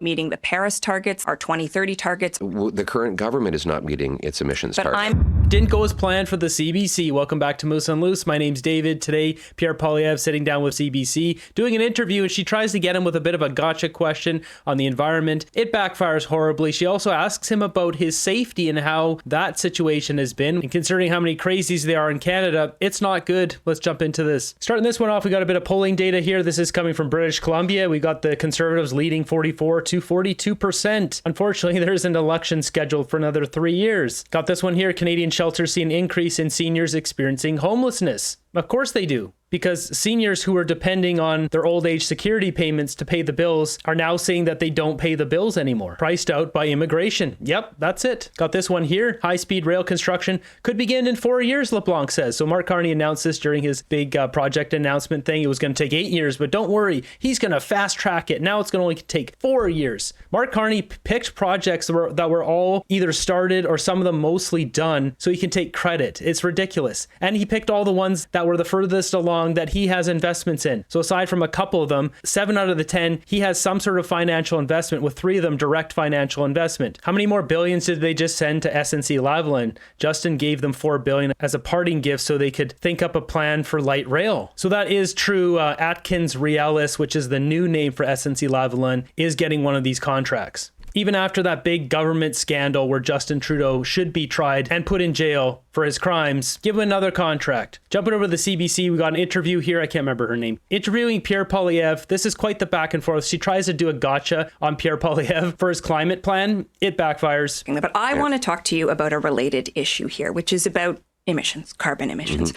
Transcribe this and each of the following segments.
meeting the Paris targets, our 2030 targets. The current government is not meeting its emissions targets. Didn't go as planned for the CBC. Welcome back to Moose on Loose. My name's David. Today, Pierre Poilievre sitting down with CBC, doing an interview, and she tries to get him with a bit of a gotcha question on the environment. It backfires horribly. She also asks him about his safety and how that situation has been. And considering how many crazies there are in Canada, it's not good. Let's jump into this. Starting this one off, we got a bit of polling data here. This is coming from British Columbia. We got the Conservatives leading 44 to 42%. Unfortunately, there is an election scheduled for another 3 years. Got this one here. Canadian shelters see an increase in seniors experiencing homelessness. Of course they do, because seniors who are depending on their old age security payments to pay the bills are now saying that they don't pay the bills anymore. Priced out by immigration. Yep, that's it. Got this one here. High-speed rail construction could begin in 4 years, LeBlanc says. So Mark Carney announced this during his big project announcement thing. It was going to take 8 years, but don't worry. He's going to fast-track it. Now it's going to only take 4 years. Mark Carney picked projects that were all either started or some of them mostly done so he can take credit. It's ridiculous. And he picked all the ones that were the furthest along that he has investments in. So aside from a couple of them, 7 out of the 10, he has some sort of financial investment, with 3 of them direct financial investment. How many more billions did they just send to SNC-Lavalin? Justin gave them $4 billion as a parting gift so they could think up a plan for light rail. So that is true. Atkins Realis, which is the new name for SNC-Lavalin, is getting one of these contracts. Even after that big government scandal where Justin Trudeau should be tried and put in jail for his crimes, give him another contract. Jumping over to the CBC, we got an interview here. I can't remember her name. Interviewing Pierre Poilievre. This is quite the back and forth. She tries to do a gotcha on Pierre Poilievre for his climate plan. It backfires. But I want to talk to you about a related issue here, which is about emissions, carbon emissions.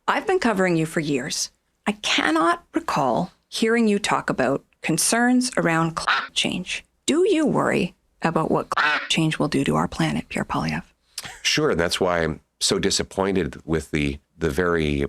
I've been covering you for years. I cannot recall hearing you talk about concerns around climate change. Do you worry about what climate change will do to our planet, Pierre Poilievre? Sure, and that's why I'm so disappointed with the very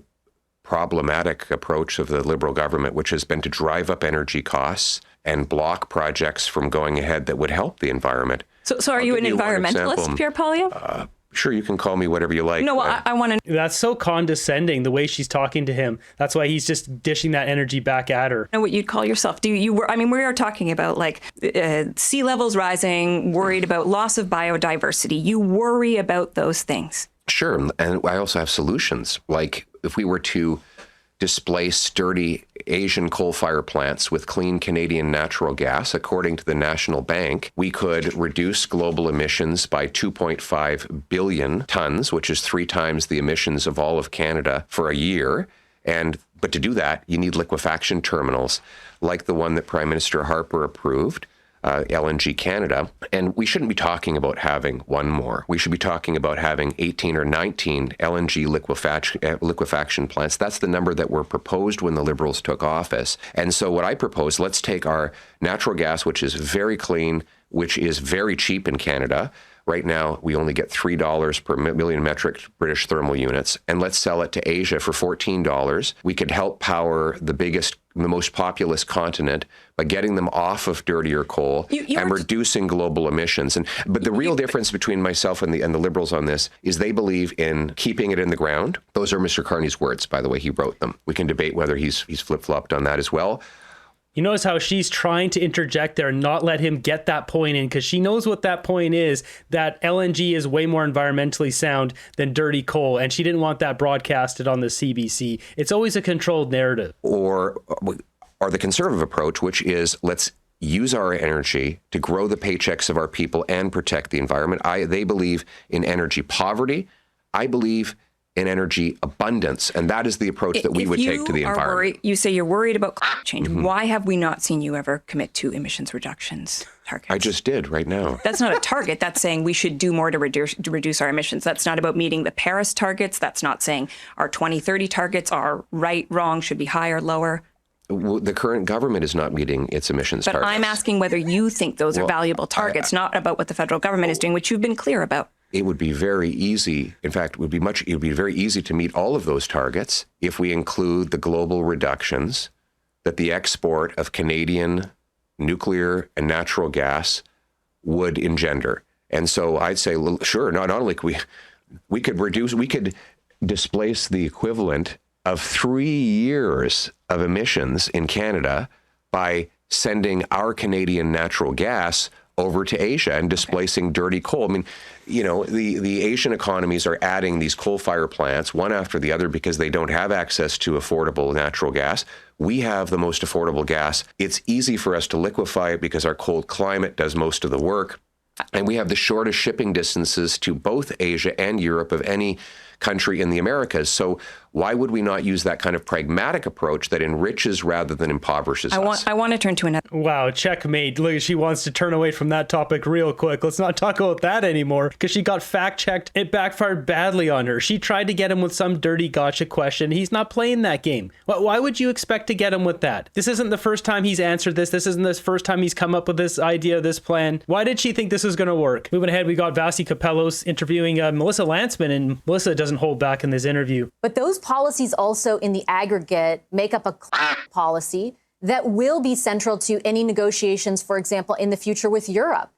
problematic approach of the Liberal government, which has been to drive up energy costs and block projects from going ahead that would help the environment. So are you an environmentalist, Pierre Poilievre? Sure, you can call me whatever you like. No, I want to... That's so condescending, the way she's talking to him. That's why he's just dishing that energy back at her. Know what you'd call yourself. We are talking about like sea levels rising, worried about loss of biodiversity. You worry about those things. Sure, and I also have solutions. Like if we were to displace dirty Asian coal-fired plants with clean Canadian natural gas, according to the National Bank, we could reduce global emissions by 2.5 billion tons, which is 3 times the emissions of all of Canada for a year. But to do that, you need liquefaction terminals like the one that Prime Minister Harper approved, LNG Canada. And we shouldn't be talking about having one more. We should be talking about having 18 or 19 LNG liquefaction plants. That's the number that were proposed when the Liberals took office. And so what I propose, let's take our natural gas, which is very clean, which is very cheap in Canada. Right now, we only get $3 per million metric British thermal units, and let's sell it to Asia for $14. We could help power the most populous continent by getting them off of dirtier coal and reducing global emissions. But the real difference between myself and the Liberals on this is they believe in keeping it in the ground. Those are Mr. Carney's words, by the way. He wrote them. We can debate whether he's flip-flopped on that as well. You notice how she's trying to interject there and not let him get that point in, because she knows what that point is, that LNG is way more environmentally sound than dirty coal, and she didn't want that broadcasted on the CBC. It's always a controlled narrative. Or the conservative approach, which is let's use our energy to grow the paychecks of our people and protect the environment. They believe in energy poverty. I believe in energy abundance, and that is the approach that we would take to the environment. You say you're worried about climate change. Why have we not seen you ever commit to emissions reductions targets? I just did right now. That's not a target. That's saying we should do more to reduce our emissions. That's not about meeting the Paris targets. That's not saying our 2030 targets are right, wrong, should be higher, lower. The current government is not meeting its emissions targets. But I'm asking whether you think those are valuable targets, not about what the federal government is doing, which you've been clear about. It would be very easy. In fact, it would be very easy to meet all of those targets if we include the global reductions that the export of Canadian nuclear and natural gas would engender. And so I'd say, sure, not only could we could displace the equivalent of 3 years of emissions in Canada by sending our Canadian natural gas over to Asia and displacing dirty coal. I mean, the Asian economies are adding these coal-fired plants one after the other because they don't have access to affordable natural gas. We have the most affordable gas. It's easy for us to liquefy it because our cold climate does most of the work. And we have the shortest shipping distances to both Asia and Europe of any country in the Americas. So why would we not use that kind of pragmatic approach that enriches rather than impoverishes us? I want to turn to another. Wow, checkmate. Look, she wants to turn away from that topic real quick. Let's not talk about that anymore because she got fact-checked. It backfired badly on her. She tried to get him with some dirty gotcha question. He's not playing that game. Why would you expect to get him with that? This isn't the first time he's answered this. This isn't the first time he's come up with this idea, this plan. Why did she think this is going to work? Moving ahead, we got Vasi Kapellos interviewing Melissa Lantsman, and Melissa doesn't hold back in this interview. But those policies also in the aggregate make up a policy that will be central to any negotiations, for example, in the future with Europe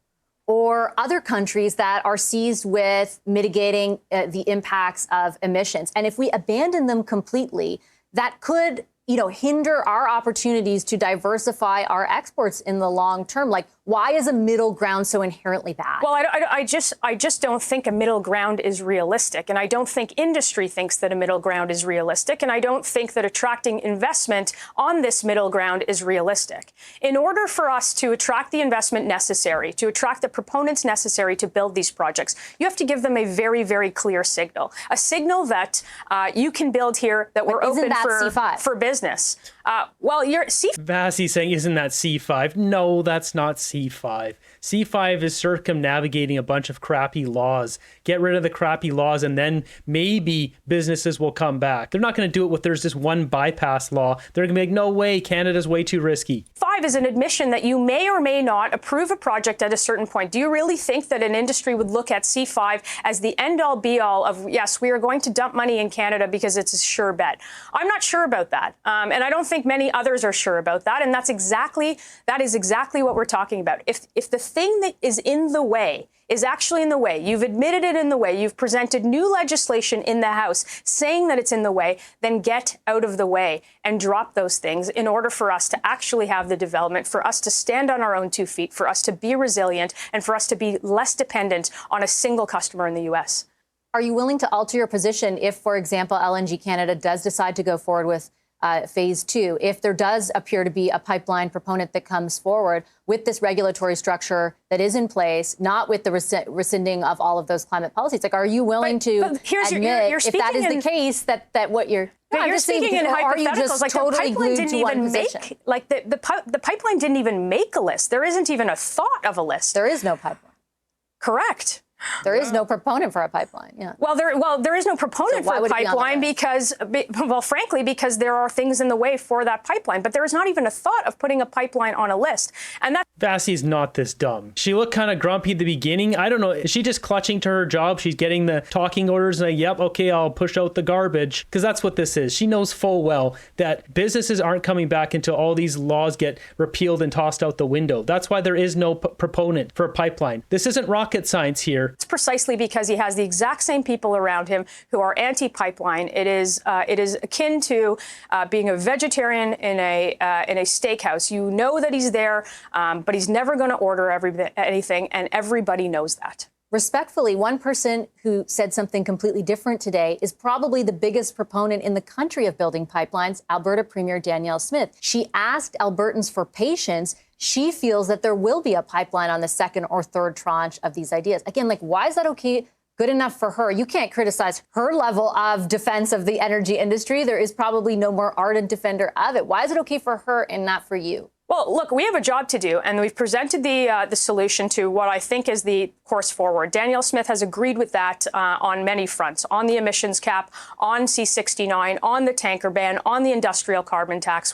or other countries that are seized with mitigating the impacts of emissions. And if we abandon them completely, that could hinder our opportunities to diversify our exports in the long term. Like, why is a middle ground so inherently bad? Well, I just don't think a middle ground is realistic. And I don't think industry thinks that a middle ground is realistic. And I don't think that attracting investment on this middle ground is realistic. In order for us to attract the investment necessary, to attract the proponents necessary to build these projects, you have to give them a very, very clear signal. A signal that you can build here, that we're open for business. You're Vasi saying, isn't that C5? No, that's not C5. C5 is circumnavigating a bunch of crappy laws. Get rid of the crappy laws and then maybe businesses will come back. They're not going to do it with there's this one bypass law. They're going to be like, no way, Canada's way too risky. 5 is an admission that you may or may not approve a project at a certain point. Do you really think that an industry would look at C5 as the end-all be-all of, yes, we are going to dump money in Canada because it's a sure bet? I'm not sure about that. And I don't think many others are sure about that. And that is exactly what we're talking about. If the thing that is in the way is actually in the way, you've admitted it in the way, you've presented new legislation in the House saying that it's in the way, then get out of the way and drop those things in order for us to actually have the development, for us to stand on our own 2 feet, for us to be resilient, and for us to be less dependent on a single customer in the U.S. Are you willing to alter your position if, for example, LNG Canada does decide to go forward with phase 2, if there does appear to be a pipeline proponent that comes forward with this regulatory structure that is in place, not with the rescinding of all of those climate policies? Like, are you willing to admit, if that is the case, that what you're... But you're speaking in hypotheticals, like totally the pipeline didn't even make, like the pipeline didn't even make a list. There isn't even a thought of a list. There is no pipeline. Correct. There is no proponent for a pipeline. Yeah. There is no proponent for a pipeline because there are things in the way for that pipeline. But there is not even a thought of putting a pipeline on a list. And that Vasi's not this dumb. She looked kind of grumpy at the beginning. I don't know. Is she just clutching to her job? She's getting the talking orders and yep, okay, I'll push out the garbage. Because that's what this is. She knows full well that businesses aren't coming back until all these laws get repealed and tossed out the window. That's why there is no proponent for a pipeline. This isn't rocket science here. It's precisely because he has the exact same people around him who are anti-pipeline. It is akin to being a vegetarian in a steakhouse. You know that he's there, but he's never going to order anything, and everybody knows that. Respectfully, one person who said something completely different today is probably the biggest proponent in the country of building pipelines, Alberta Premier Danielle Smith. She asked Albertans for patience. She feels that there will be a pipeline on the second or third tranche of these ideas. Again, like, why is that okay? Good enough for her. You can't criticize her level of defense of the energy industry. There is probably no more ardent defender of it. Why is it okay for her and not for you? Well, look, we have a job to do, and we've presented the solution to what I think is the course forward. Danielle Smith has agreed with that on many fronts, on the emissions cap, on C69, on the tanker ban, on the industrial carbon tax.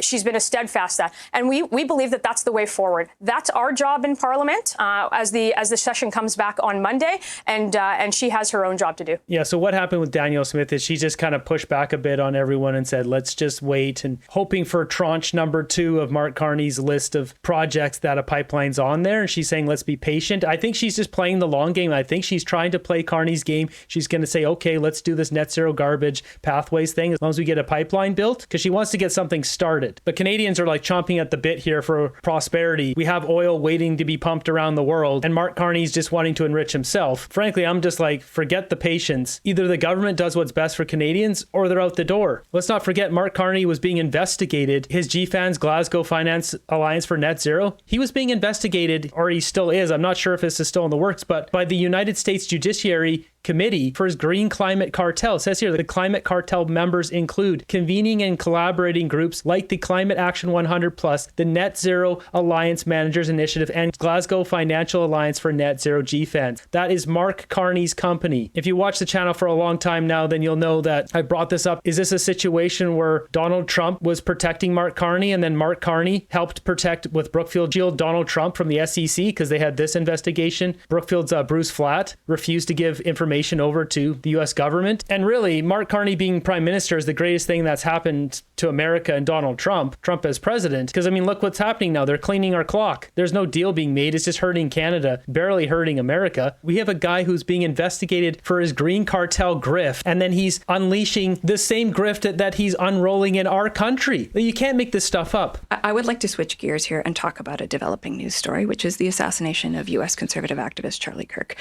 She's been a steadfast that, and we believe that that's the way forward. That's our job in Parliament as the session comes back on Monday, and she has her own job to do. Yeah. So what happened with Danielle Smith is she just kind of pushed back a bit on everyone and said, let's just wait, and hoping for tranche number 2. 2 of Mark Carney's list of projects that a pipeline's on there. And she's saying, let's be patient. I think she's just playing the long game. I think she's trying to play Carney's game. She's going to say, okay, let's do this net zero garbage pathways thing as long as we get a pipeline built, because she wants to get something started. But Canadians are like chomping at the bit here for prosperity. We have oil waiting to be pumped around the world, and Mark Carney's just wanting to enrich himself. Frankly, I'm just like, forget the patience. Either the government does what's best for Canadians or they're out the door. Let's not forget Mark Carney was being investigated. His GFAN's Glasgow Finance Alliance for Net Zero, he was being investigated, or he still is. I'm not sure if this is still in the works, but by the United States Judiciary Committee for his Green Climate Cartel. It says here the climate cartel members include convening and collaborating groups like the Climate Action 100 Plus, the Net Zero Alliance Managers Initiative, and Glasgow Financial Alliance for Net Zero GFANs. That is Mark Carney's company. If you watch the channel for a long time now, then you'll know that I brought this up. Is this a situation where Donald Trump was protecting Mark Carney, and then Mark Carney helped protect with Brookfield shield Donald Trump from the SEC because they had this investigation? Brookfield's Bruce Flatt refused to give information over to the US government. And really, Mark Carney being prime minister is the greatest thing that's happened to America and Donald Trump as president. Because I mean, look what's happening now. They're cleaning our clock. There's no deal being made. It's just hurting Canada, barely hurting America. We have a guy who's being investigated for his green cartel grift, and then he's unleashing the same grift that he's unrolling in our country. You can't make this stuff up. I would like to switch gears here and talk about a developing news story, which is the assassination of US conservative activist Charlie Kirk.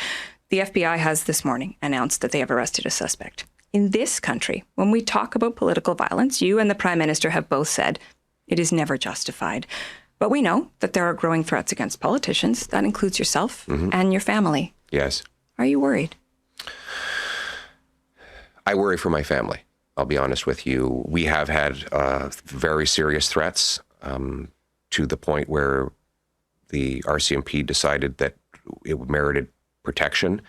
The FBI has this morning announced that they have arrested a suspect. In this country, when we talk about political violence, you and the Prime Minister have both said it is never justified. But we know that there are growing threats against politicians. That includes yourself and your family. Yes. Are you worried? I worry for my family. I'll be honest with you. We have had very serious threats to the point where the RCMP decided that it merited protection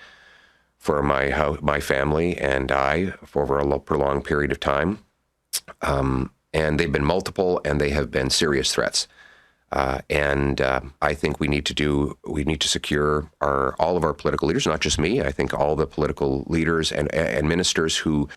for my family and I for over a prolonged period of time. And they've been multiple, and they have been serious threats. And I think we need to secure all of our political leaders, not just me. I think all the political leaders and ministers who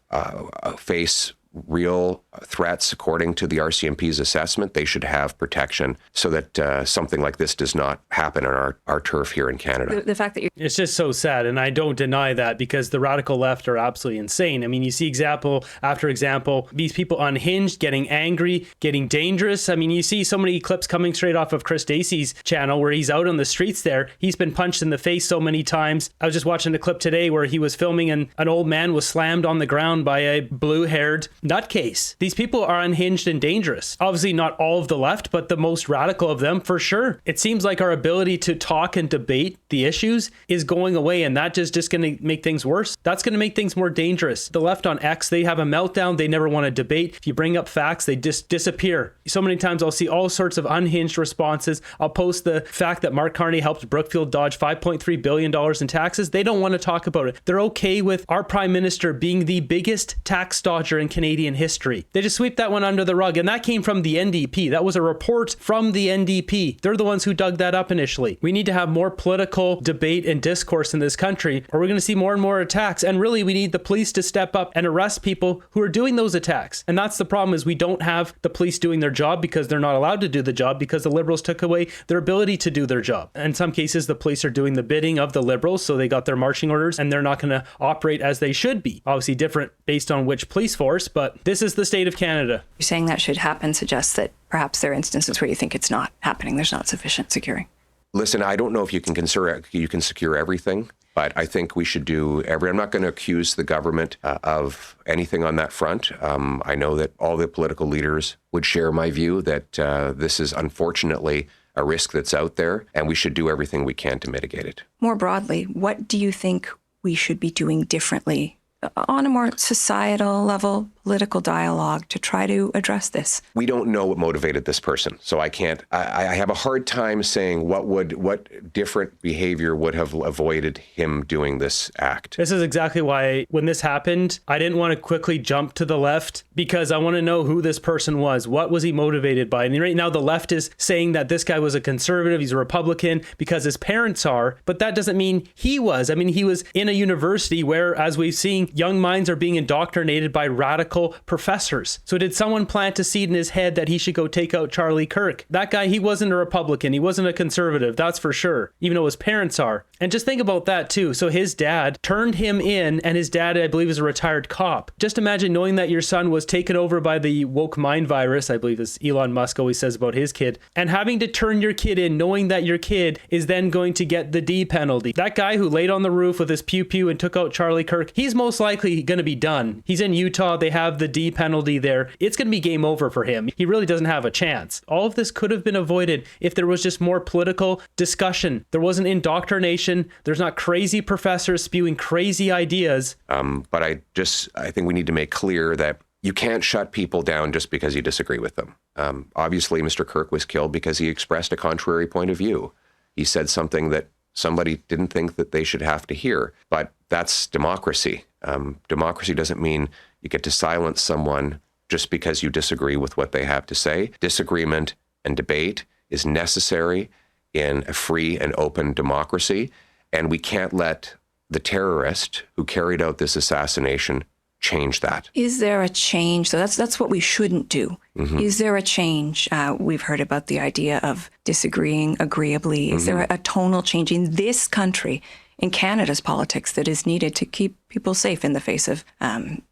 face real threats, according to the RCMP's assessment, they should have protection so that something like this does not happen on our turf here in Canada. The fact that you're... It's just so sad, and I don't deny that, because the radical left are absolutely insane. I mean, you see example after example, these people unhinged, getting angry, getting dangerous. I mean, you see so many clips coming straight off of Chris Dacey's channel where he's out on the streets there. He's been punched in the face so many times. I was just watching a clip today where he was filming and an old man was slammed on the ground by a blue-haired nutcase. These people are unhinged and dangerous. Obviously not all of the left, but the most radical of them for sure. It seems like our ability to talk and debate the issues is going away, and that just going to make things worse. That's going to make things more dangerous. The left on X, they have a meltdown. They never want to debate. If you bring up facts, they just disappear. So many times I'll see all sorts of unhinged responses. I'll post the fact that Mark Carney helped Brookfield dodge $5.3 billion in taxes. They don't want to talk about it. They're okay with our prime minister being the biggest tax dodger in Canadian history. They just sweep that one under the rug. And that came from the NDP. That was a report from the NDP. They're the ones who dug that up initially. We need to have more political debate and discourse in this country, or we're going to see more and more attacks. And really, we need the police to step up and arrest people who are doing those attacks. And that's the problem, is we don't have the police doing their job because they're not allowed to do the job because the Liberals took away their ability to do their job. In some cases, the police are doing the bidding of the Liberals, so they got their marching orders and they're not going to operate as they should be. Obviously different based on which police force, but this is the state of Canada. You're saying that should happen suggests that perhaps there are instances where you think it's not happening. There's not sufficient securing. Listen, I don't know if you can secure everything, but I think we should do I'm not going to accuse the government of anything on that front. I know that all the political leaders would share my view that this is unfortunately a risk that's out there, and we should do everything we can to mitigate it. More broadly, what do you think we should be doing differently on a more societal level, political dialogue to try to address this? We don't know what motivated this person, so I have a hard time saying what different behavior would have avoided him doing this act. This is exactly why when this happened, I didn't want to quickly jump to the left, because I want to know who this person was. What was he motivated by? And right now the left is saying that this guy was a conservative, he's a Republican because his parents are, but that doesn't mean he was. I mean, he was in a university where, as we've seen, young minds are being indoctrinated by radical radical professors. So did someone plant a seed in his head that he should go take out Charlie Kirk? That guy, he wasn't a Republican. He wasn't a conservative, that's for sure, even though his parents are. And just think about that too. So his dad turned him in, and his dad, I believe, is a retired cop. Just imagine knowing that your son was taken over by the woke mind virus, I believe as Elon Musk always says about his kid, and having to turn your kid in knowing that your kid is then going to get the D penalty. That guy who laid on the roof with his pew-pew and took out Charlie Kirk, he's most likely going to be done. He's in Utah. They have the D penalty there. It's going to be game over for him. He really doesn't have a chance. All of this could have been avoided if there was just more political discussion. There wasn't indoctrination. There's not crazy professors spewing crazy ideas. But I think we need to make clear that you can't shut people down just because you disagree with them. Obviously, Mr. Kirk was killed because he expressed a contrary point of view. He said something that somebody didn't think that they should have to hear. But that's democracy. Democracy doesn't mean you get to silence someone just because you disagree with what they have to say. Disagreement and debate is necessary in a free and open democracy. And we can't let the terrorist who carried out this assassination change that. Is there a change? So that's what we shouldn't do. Is there a change? We've heard about the idea of disagreeing agreeably. Is there a tonal change in this country, in Canada's politics, that is needed to keep people safe in the face of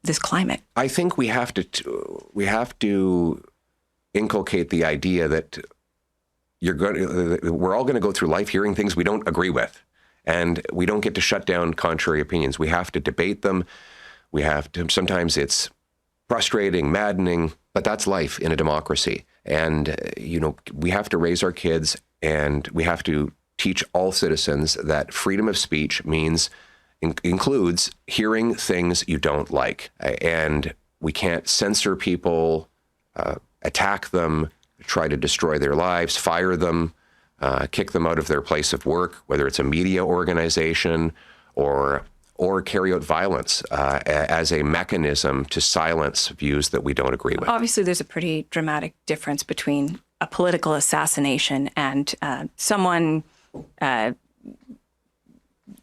this climate? I think we have to inculcate the idea that we're all going to go through life hearing things we don't agree with. And we don't get to shut down contrary opinions. We have to debate them. We have to, sometimes it's frustrating, maddening, but that's life in a democracy. And, we have to raise our kids, and we have to teach all citizens that freedom of speech includes hearing things you don't like. And we can't censor people, attack them, try to destroy their lives, fire them, kick them out of their place of work, whether it's a media organization or carry out violence as a mechanism to silence views that we don't agree with. Obviously, there's a pretty dramatic difference between a political assassination and someone, the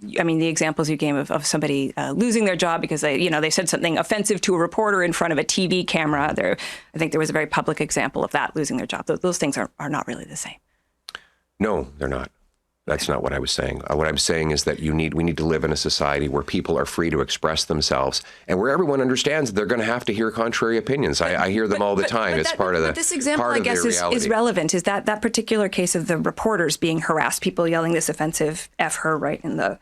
examples you gave of somebody losing their job because they said something offensive to a reporter in front of a TV camera. I think there was a very public example of that, losing their job. Those things are not really the same. No, they're not. That's not what I was saying. What I'm saying is that we need to live in a society where people are free to express themselves and where everyone understands they're going to have to hear contrary opinions. I hear them all the time. It's part of the This example, part I guess, is relevant. Is that particular case of the reporters being harassed, people yelling this offensive F her right in the...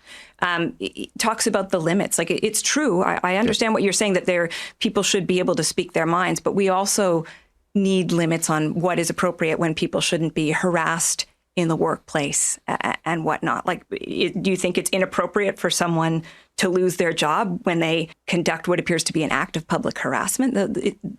it talks about the limits. Like, it's true. I understand what you're saying, that people should be able to speak their minds, but we also need limits on what is appropriate when people shouldn't be harassed in the workplace and whatnot. Like, do you think it's inappropriate for someone to lose their job when they conduct what appears to be an act of public harassment?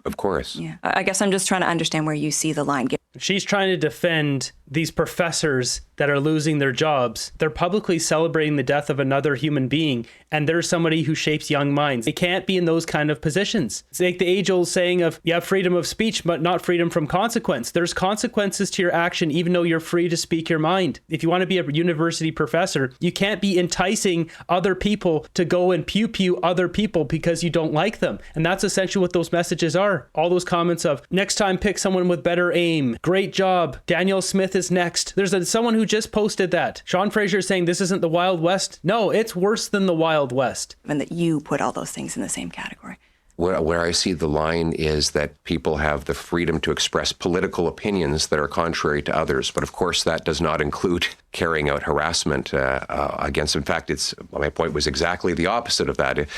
Of course. Yeah. I guess I'm just trying to understand where you see the line. She's trying to defend these professors that are losing their jobs. They're publicly celebrating the death of another human being, and they're somebody who shapes young minds. They can't be in those kind of positions. It's like the age-old saying of, you have freedom of speech, but not freedom from consequence. There's consequences to your action, even though you're free to speak your mind. If you want to be a university professor, you can't be enticing other people to go and pew-pew other people because you don't like them. And that's essentially what those messages are. All those comments of, next time pick someone with better aim. Great job. Daniel Smith is next. There's someone who just posted that. Sean Fraser is saying this isn't the Wild West. No, it's worse than the Wild West. And that you put all those things in the same category. Where I see the line is that people have the freedom to express political opinions that are contrary to others. But of course, that does not include carrying out harassment against. In fact, my point was exactly the opposite of that.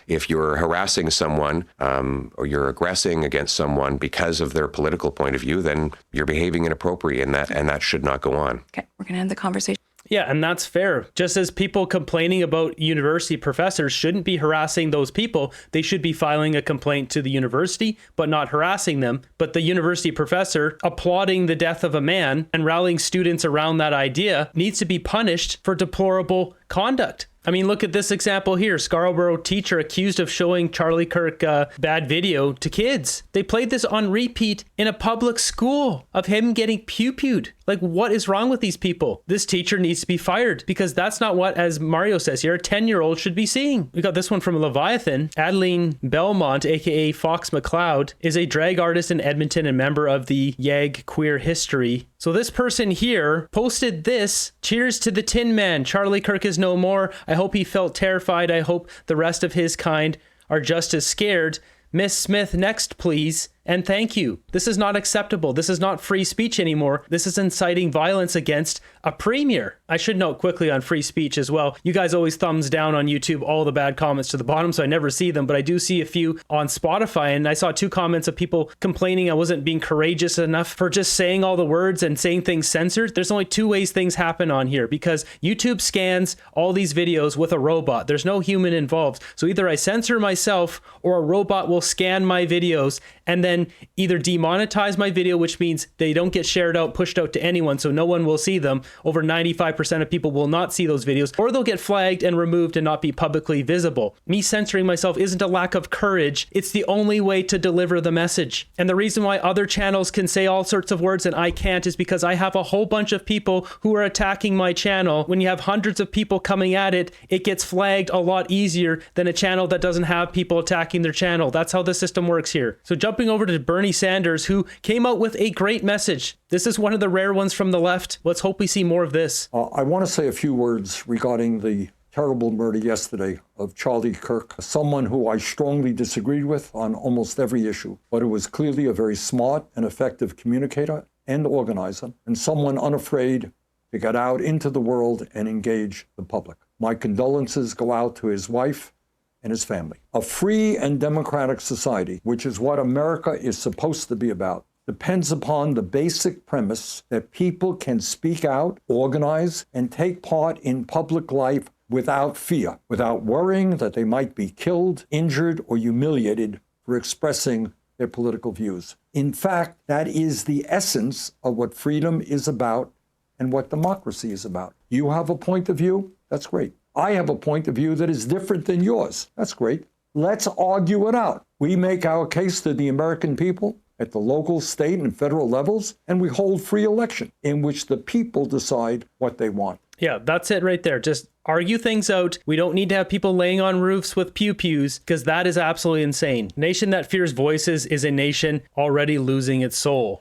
If you're harassing someone or you're aggressing against someone because of their political point of view, then you're behaving inappropriately, and that should not go on. Okay, we're going to end the conversation. Yeah, and that's fair. Just as people complaining about university professors shouldn't be harassing those people, they should be filing a complaint to the university, but not harassing them. But the university professor applauding the death of a man and rallying students around that idea needs to be punished for deplorable conduct. I mean, look at this example here. Scarborough teacher accused of showing Charlie Kirk bad video to kids. They played this on repeat in a public school of him getting pew-pewed. Like, what is wrong with these people? This teacher needs to be fired because that's not what, as Mario says here, a 10-year-old should be seeing. We got this one from Leviathan. Adeline Belmont, aka Fox McCloud, is a drag artist in Edmonton and member of the YAG Queer History. So this person here posted this. Cheers to the Tin Man. Charlie Kirk is no more. I hope he felt terrified. I hope the rest of his kind are just as scared. Miss Smith, next, please. And thank you. This is not acceptable. This is not free speech anymore. This is inciting violence against a premier. I should note quickly on free speech as well. You guys always thumbs down on YouTube all the bad comments to the bottom, so I never see them, but I do see a few on Spotify. And I saw 2 comments of people complaining I wasn't being courageous enough for just saying all the words and saying things censored. There's only 2 ways things happen on here because YouTube scans all these videos with a robot. There's no human involved. So either I censor myself or a robot will scan my videos and then either demonetize my video, which means they don't get shared out, pushed out to anyone, so no one will see them. Over 95% of people will not see those videos, or they'll get flagged and removed and not be publicly visible. Me censoring myself isn't a lack of courage. It's the only way to deliver the message. And the reason why other channels can say all sorts of words and I can't is because I have a whole bunch of people who are attacking my channel. When you have hundreds of people coming at it, it gets flagged a lot easier than a channel that doesn't have people attacking their channel. That's how the system works here. So jumping over to Bernie Sanders, who came out with a great message. This is one of the rare ones from the left. Let's hope we see more of this. I want to say a few words regarding the terrible murder yesterday of Charlie Kirk, someone who I strongly disagreed with on almost every issue, but who was clearly a very smart and effective communicator and organizer, and someone unafraid to get out into the world and engage the public. My condolences go out to his wife and his family. A free and democratic society, which is what America is supposed to be about, depends upon the basic premise that people can speak out, organize, and take part in public life without fear, without worrying that they might be killed, injured, or humiliated for expressing their political views. In fact, that is the essence of what freedom is about and what democracy is about. You have a point of view? That's great. I have a point of view that is different than yours. That's great. Let's argue it out. We make our case to the American people at the local, state, and federal levels, and we hold free election in which the people decide what they want. Yeah, that's it right there. Just argue things out. We don't need to have people laying on roofs with pew-pews because that is absolutely insane. A nation that fears voices is a nation already losing its soul.